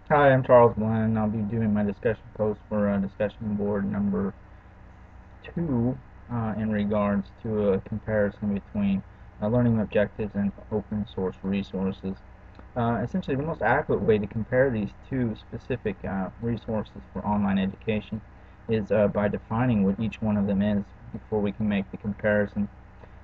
Hi, I'm Charles Glenn. I'll be doing my discussion post for discussion board number 2 in regards to a comparison between learning objectives and open source resources. Essentially, the most adequate way to compare these two specific resources for online education is by defining what each one of them is before we can make the comparison.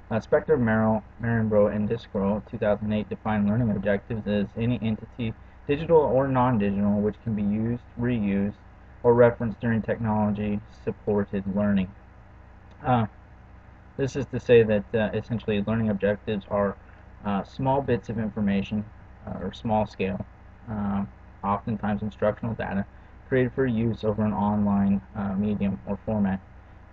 Spector, Merrill, Marenbro, and Discro 2008 defined learning objectives as any entity, digital or non-digital, which can be used, reused, or referenced during technology-supported learning. Uh, this is to say that essentially learning objectives are small bits of information or small scale, uh, oftentimes instructional data, created for use over an online medium or format,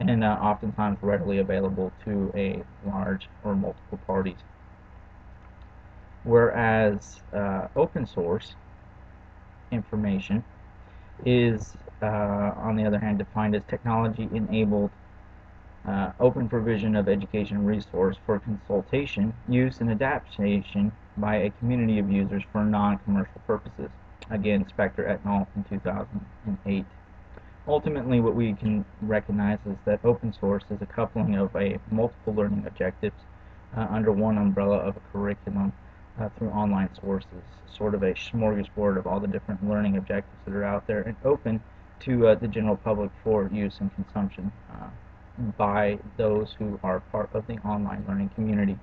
and oftentimes readily available to a large or multiple parties. Whereas open source information is, on the other hand, defined as technology-enabled open provision of education resource for consultation, use, and adaptation by a community of users for non-commercial purposes. Again, Spector et al. In 2008. Ultimately, what we can recognize is that open source is a coupling of a multiple learning objectives under one umbrella of a curriculum through online sources, sort of a smorgasbord of all the different learning objectives that are out there, and open to the general public for use and consumption by those who are part of the online learning community.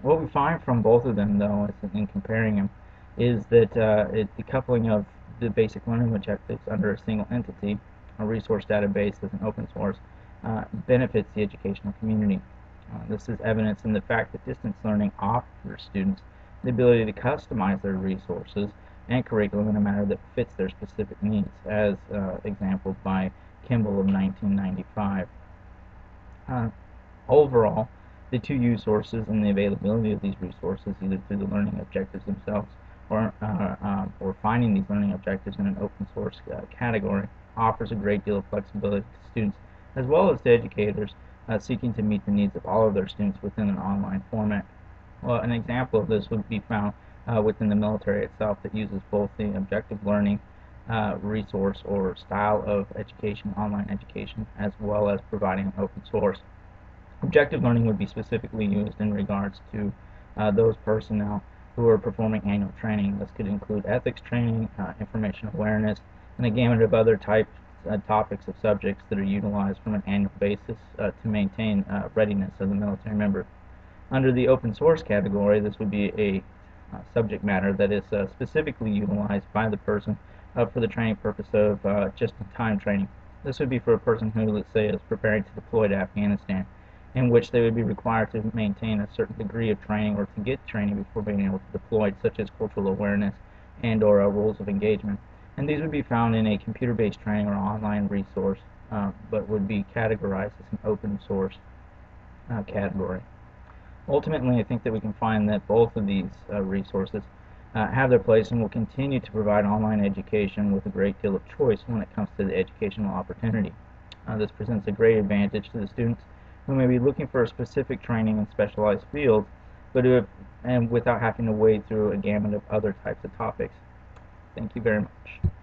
What we find from both of them, though, in comparing them, is that the coupling of the basic learning objectives under a single entity, a resource database as an open source, benefits the educational community. This is evidenced in the fact that distance learning offers students the ability to customize their resources and curriculum in a manner that fits their specific needs, as exampled by Kimball of 1995. Uh, Overall, the two use sources and the availability of these resources, either through the learning objectives themselves or finding these learning objectives in an open source category, offers a great deal of flexibility to students as well as to educators seeking to meet the needs of all of their students within an online format. Well, an example of this would be found within the military itself that uses both the objective learning resource or style of education, online education, as well as providing an open source. Objective learning would be specifically used in regards to those personnel who are performing annual training. This could include ethics training, information awareness, and a gamut of other topics of subjects that are utilized from an annual basis to maintain readiness of the military member. Under the open source category, this would be a subject matter that is specifically utilized by the person for the training purpose of just-in-time training. This would be for a person who, let's say, is preparing to deploy to Afghanistan, in which they would be required to maintain a certain degree of training or to get training before being able to deploy, such as cultural awareness and or rules of engagement. And these would be found in a computer-based training or online resource, but would be categorized as an open source category. Ultimately, I think that we can find that both of these resources have their place and will continue to provide online education with a great deal of choice when it comes to the educational opportunity. This presents a great advantage to the students who may be looking for a specific training in specialized fields, but and without having to wade through a gamut of other types of topics. Thank you very much.